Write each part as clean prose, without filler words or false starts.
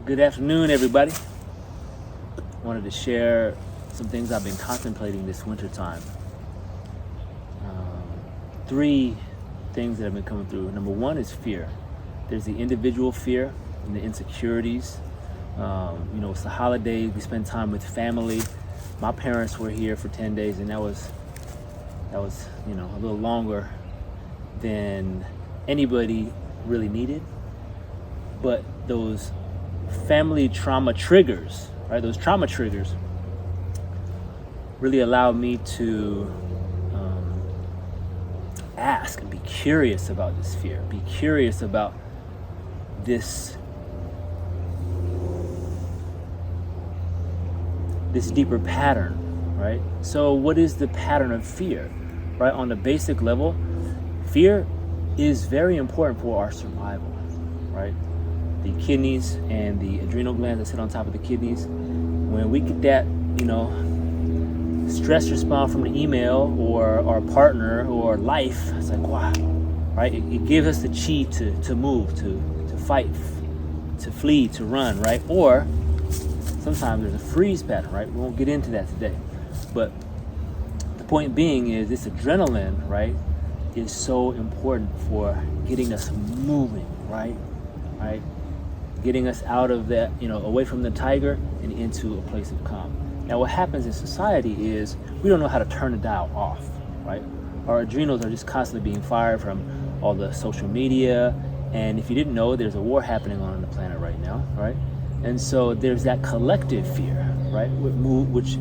Good afternoon, everybody. Wanted to share some things I've been contemplating this winter time. 3 things that have been coming through. Number 1 is fear. There's the individual fear and the insecurities. It's the holidays. We spend time with family. My parents were here for 10 days, and that was a little longer than anybody really needed. But those family trauma triggers, right? Those trauma triggers really allowed me to ask and be curious about this fear, be curious about this deeper pattern, right? So what is the pattern of fear, right? On the basic level, fear is very important for our survival, right? The kidneys and the adrenal glands that sit on top of the kidneys, when we get that, stress response from the email or our partner or life, it's like, wow, right? It gives us the chi to move, to fight, to flee, to run, right? Or sometimes there's a freeze pattern, right? We won't get into that today. But the point being is this adrenaline, right, is so important for getting us moving, right? Getting us out of that, away from the tiger and into a place of calm. Now, what happens in society is we don't know how to turn the dial off, right? Our adrenals are just constantly being fired from all the social media. And if you didn't know, there's a war happening on the planet right now, right? And so there's that collective fear, right? Which,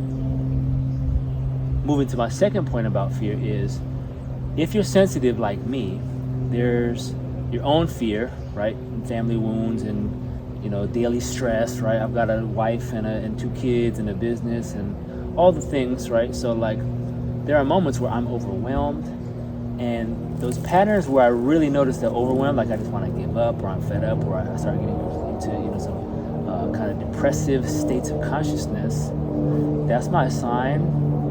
moving to my second point about fear is, if you're sensitive like me, there's your own fear, right? Family wounds and daily stress, right? I've got a wife and 2 kids and a business and all the things, right? So there are moments where I'm overwhelmed, and those patterns where I really notice that overwhelmed, like I just want to give up, or I'm fed up, or I start getting into some kind of depressive states of consciousness. That's my sign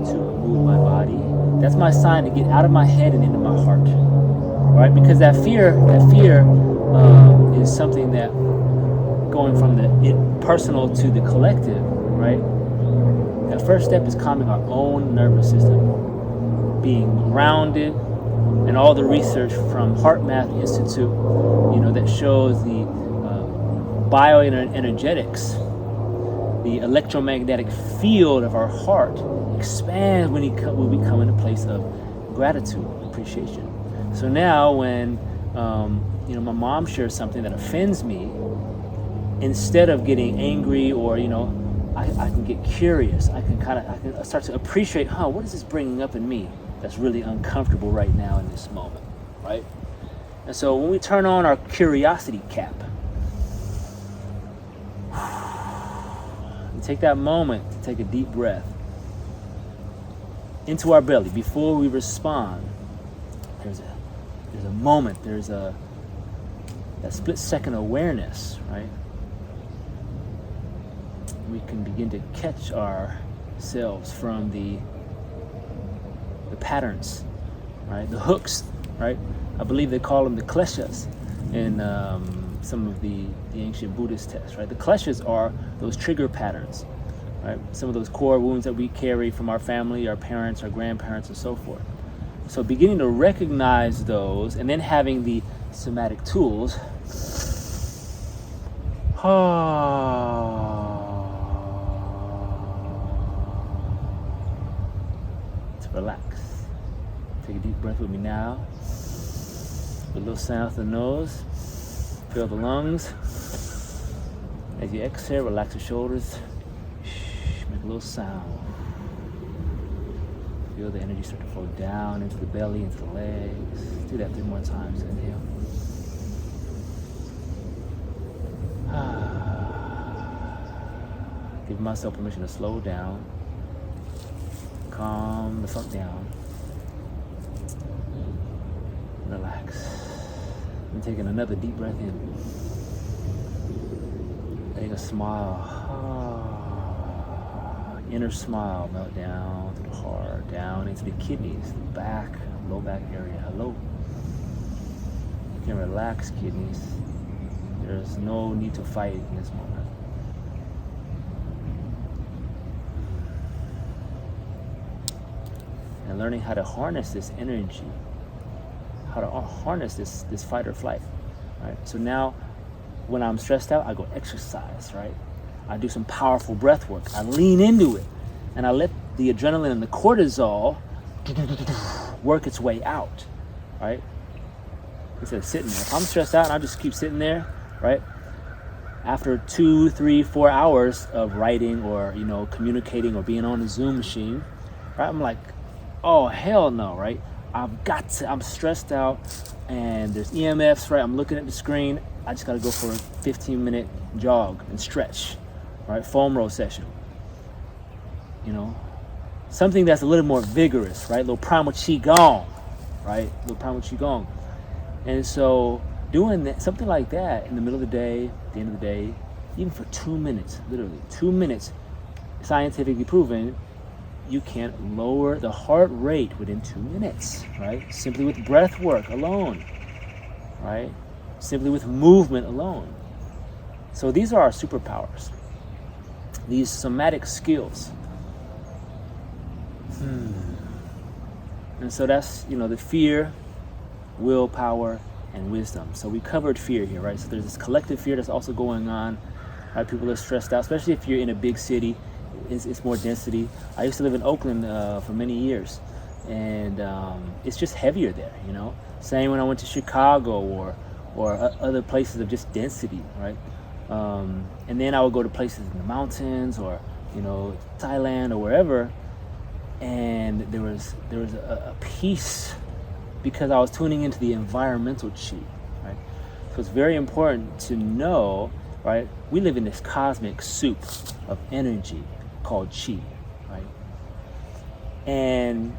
to move my body. That's my sign to get out of my head and into my heart, right? Because that fear is something that, going from the personal to the collective, right? That first step is calming our own nervous system, being grounded, and all the research from Heart Math Institute, that shows the bioenergetics, the electromagnetic field of our heart expands when we come in a place of gratitude, appreciation. So now when my mom shares something that offends me, instead of getting angry or I can get curious. I can start to appreciate, what is this bringing up in me that's really uncomfortable right now in this moment, right? And so when we turn on our curiosity cap and take that moment to take a deep breath into our belly before we respond, there's a moment, there's that split second awareness, right? We can begin to catch ourselves from the patterns, right? The hooks, right? I believe they call them the kleshas in some of the ancient Buddhist texts, right? The kleshas are those trigger patterns, right? Some of those core wounds that we carry from our family, our parents, our grandparents, and so forth. So beginning to recognize those, and then having the somatic tools relax. Take a deep breath with me now. With a little sound through the nose. Fill the lungs. As you exhale, relax your shoulders. Make a little sound. Feel the energy start to flow down into the belly, into the legs. Do that 3 more times. Inhale. Give myself permission to slow down. Calm the fuck down. Relax. And taking another deep breath in. Letting a smile. Inner smile melt down to the heart, down into the kidneys, the back, low back area. Hello. You can relax, kidneys. There's no need to fight in this moment. and learning how to harness this energy, how to harness this fight or flight, right? So now when I'm stressed out, I go exercise, right? I do some powerful breath work. I lean into it, and I let the adrenaline and the cortisol work its way out, right? Instead of sitting there. If I'm stressed out and I just keep sitting there, right? After 2, 3, 4 hours of writing or, communicating or being on the Zoom machine, right? I'm like, oh, hell no, right? I'm stressed out and there's EMFs, right? I'm looking at the screen. I just got to go for a 15-minute jog and stretch, right? Foam roll session. Something that's a little more vigorous, right? A little primal qigong, right? A little primal qigong. And so doing that, something like that in the middle of the day, at the end of the day, even for 2 minutes, literally 2 minutes, scientifically proven, you can lower the heart rate within 2 minutes, right? Simply with breath work alone, right? Simply with movement alone. So these are our superpowers, these somatic skills. And so that's, the fear, willpower, and wisdom. So we covered fear here, right? So there's this collective fear that's also going on, right? People are stressed out, especially if you're in a big city. It's more density. I used to live in Oakland for many years, and it's just heavier there, Same when I went to Chicago or other places of just density, right? And then I would go to places in the mountains or, Thailand or wherever, and there was a peace because I was tuning into the environmental chi, right? So it's very important to know, right? We live in this cosmic soup of energy called chi, right? And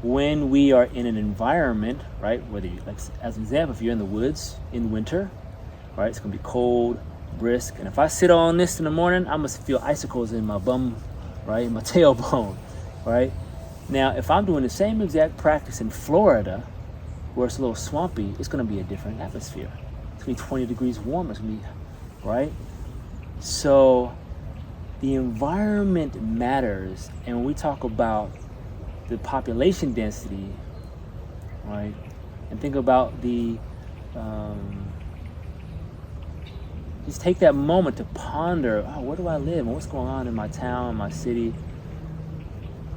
when we are in an environment, right, whether you, like as an example, if you're in the woods in winter, right, it's gonna be cold, brisk, and if I sit on this in the morning, I must feel icicles in my bum, right, in my tailbone, right? Now, if I'm doing the same exact practice in Florida, where it's a little swampy, it's gonna be a different atmosphere. It's gonna be 20 degrees warmer, it's gonna be, right? So the environment matters, and when we talk about the population density, right, and think about just take that moment to ponder, where do I live, and what's going on in my town, my city,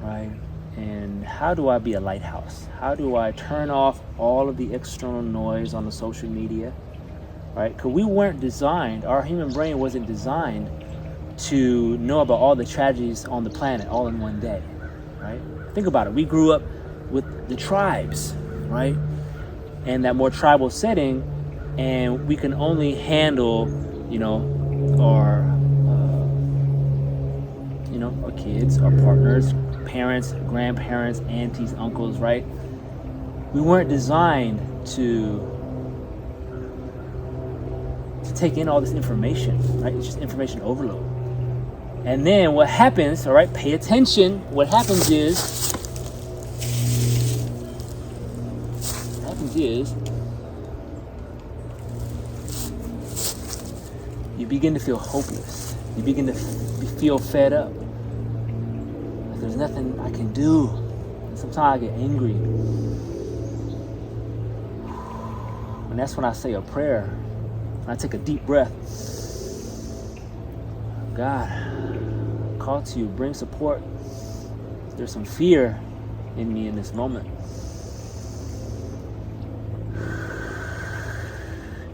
right? And how do I be a lighthouse? How do I turn off all of the external noise on the social media, right? Because we weren't designed, our human brain wasn't designed to know about all the tragedies on the planet all in one day, right? Think about it. We grew up with the tribes, right? And that more tribal setting, and we can only handle, our kids, our partners, parents, grandparents, aunties, uncles, right? We weren't designed to take in all this information, right? It's just information overload. And then what happens, all right, pay attention. What happens is you begin to feel hopeless. You begin to feel fed up. Like there's nothing I can do. And sometimes I get angry. And that's when I say a prayer. And I take a deep breath. God, call to you, bring support. There's some fear in me in this moment.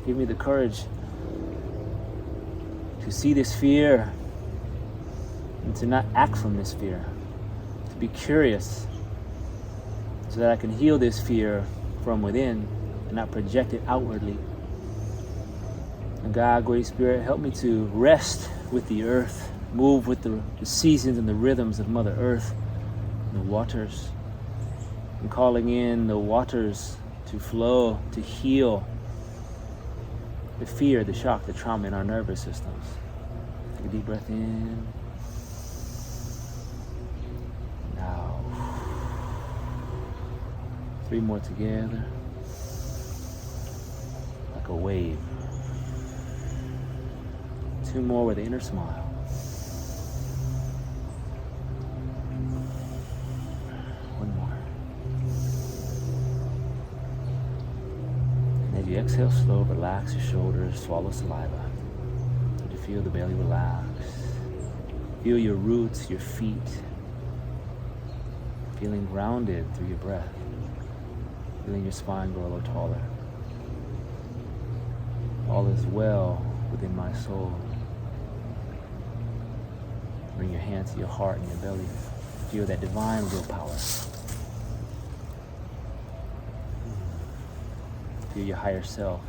Give me the courage to see this fear and to not act from this fear, to be curious so that I can heal this fear from within and not project it outwardly. And God, Great Spirit, help me to rest with the earth, move with the seasons and the rhythms of Mother Earth and the waters, and calling in the waters to flow, to heal the fear, the shock, the trauma in our nervous systems. Take a deep breath in. Now. 3 more together. Like a wave. 2 more with the inner smile. One more. you exhale slow, relax your shoulders, swallow saliva. You feel the belly relax. Feel your roots, your feet, feeling grounded through your breath. Feeling your spine grow a little taller. All is well within my soul. Bring your hand to your heart and your belly. Feel that divine willpower. Feel your higher self,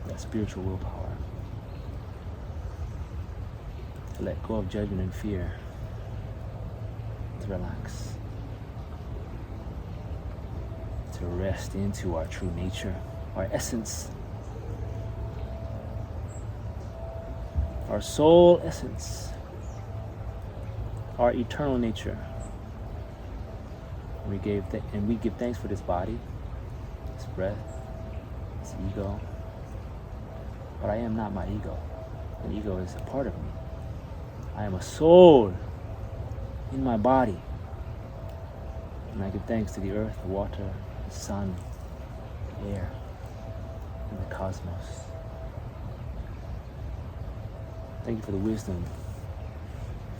that spiritual willpower. To let go of judgment and fear. To relax. To rest into our true nature, our essence. Our soul essence. Our eternal nature. We give thanks for this body, this breath, this ego. But I am not my ego. An ego is a part of me. I am a soul in my body. And I give thanks to the earth, the water, the sun, the air, and the cosmos. Thank you for the wisdom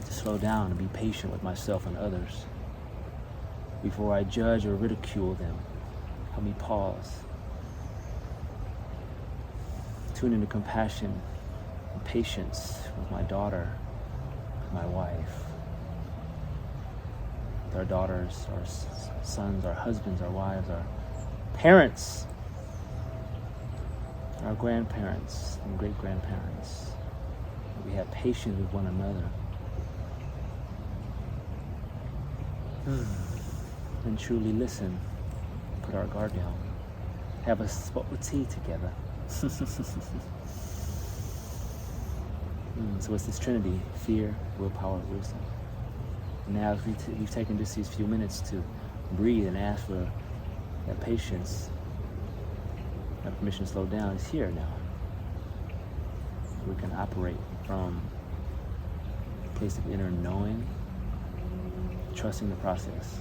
to slow down and be patient with myself and others before I judge or ridicule them. Help me pause. Tune into compassion and patience with my daughter, my wife, with our daughters, our sons, our husbands, our wives, our parents, our grandparents and great-grandparents. We have patience with one another. And truly listen, put our guard down, have a spot of tea together. So it's this trinity: fear, willpower, wisdom. Now as we've taken just these few minutes to breathe and ask for that patience, that permission to slow down is here now. We can operate from a place of inner knowing, trusting the process.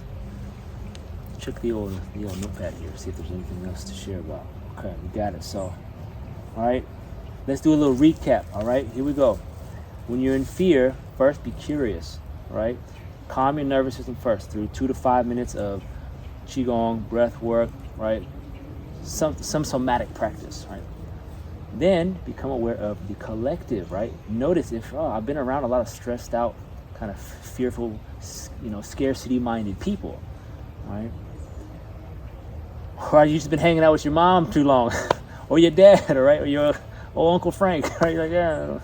Check the old notepad here, see if there's anything else to share about. Okay, we got it. So, all right, let's do a little recap. All right, here we go. When you're in fear, first be curious. All right, calm your nervous system first through 2 to 5 minutes of qigong, breath work. Right, some somatic practice. Right. Then become aware of the collective. Right. Notice if I've been around a lot of stressed out, kind of fearful, scarcity-minded people. Right. Or you've just been hanging out with your mom too long, or your dad, right, or your old Uncle Frank, right? You're like, yeah,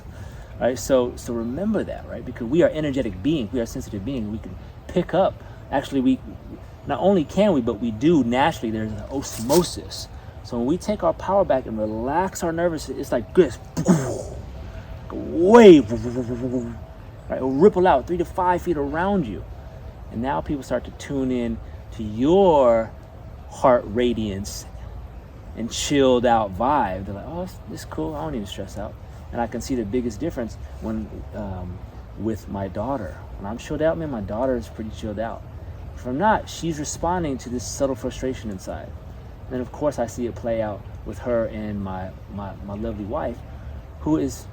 right. So remember that, right? Because we are energetic beings, we are sensitive beings. We can pick up. Actually, we not only can we, but we do naturally. There's an osmosis. So when we take our power back and relax our nervous system, it's like this, like a wave, right? It'll ripple out 3 to 5 feet around you, and now people start to tune in to your heart radiance and chilled out vibe. They're like, oh, this is cool. I don't need to stress out. And I can see the biggest difference when with my daughter. When I'm chilled out, man, my daughter is pretty chilled out. If I'm not, she's responding to this subtle frustration inside. And then of course I see it play out with her and my lovely wife, who is,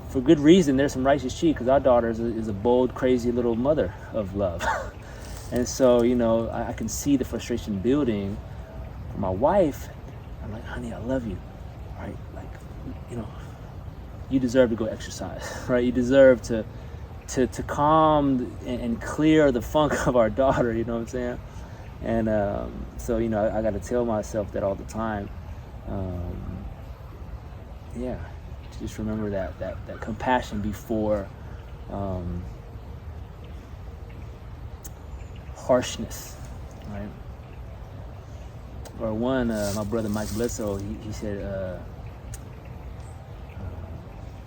for good reason, there's some righteous cheek, because our daughter is a bold, crazy little mother of love. And so, I can see the frustration building for my wife. I'm like, honey, I love you, right? Like, you deserve to go exercise, right? You deserve to calm and clear the funk of our daughter, you know what I'm saying? And so, I got to tell myself that all the time. To just remember that compassion before harshness, right? Or one, my brother Mike Bledsoe, he said,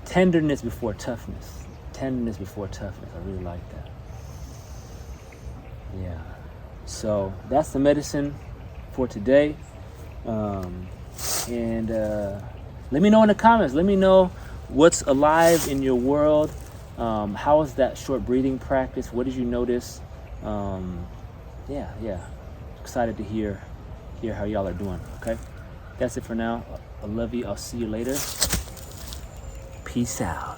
tenderness before toughness. Tenderness before toughness. I really like that. Yeah. So that's the medicine for today. And let me know in the comments. Let me know what's alive in your world. How was that short breathing practice? What did you notice? Excited to hear how y'all are doing. Okay. That's it for now. I love you. I'll see you later. Peace out.